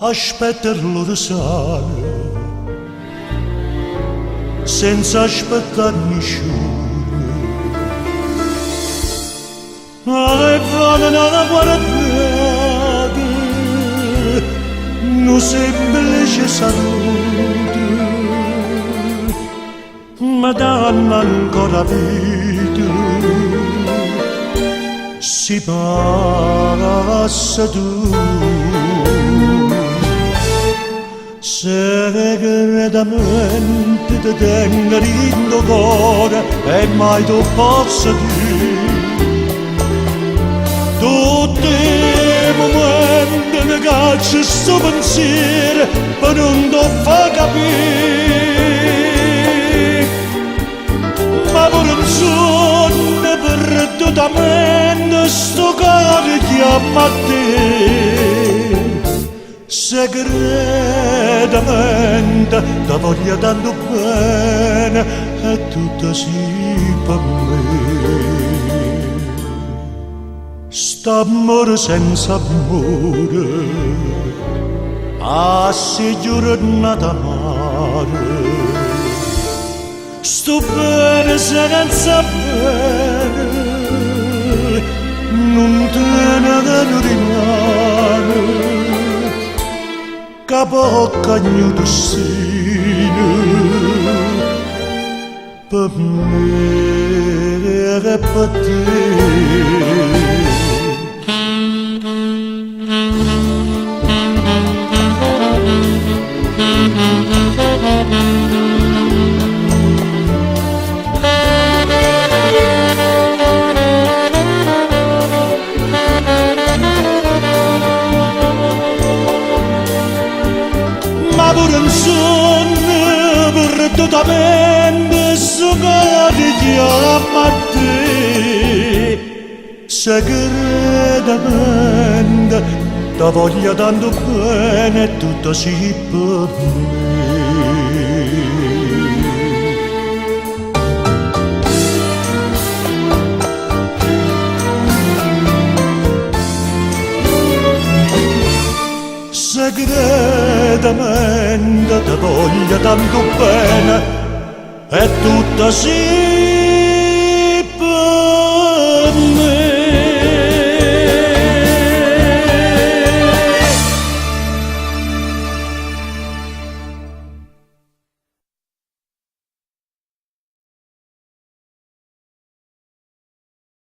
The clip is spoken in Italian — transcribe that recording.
aspetterlo da sale, senza aspettare nessuno. Le vanno alla guardare, non semplice saluto, ma danno ancora vita, si passa tu. Segretamente ti tengo in cuore e mai tu posso dire tutti i momenti mi caccia sto pensiero ma non ti fa capire, ma pure un sogno perdutamente sto cuore chiama a te. Segretamente ti voglio tanto bene e tutto sì per me. St'amore senza amore, si giornata amare. Sto bene senza bene, non te ne rimane. Capo cagno destino per me e per te. Ma pure un sogno perdutamente sto cuore chiama a te. Segretamente ti voglio tanto bene e tutto sì per me. Segretamente ti voglio tanto bene e tutto sì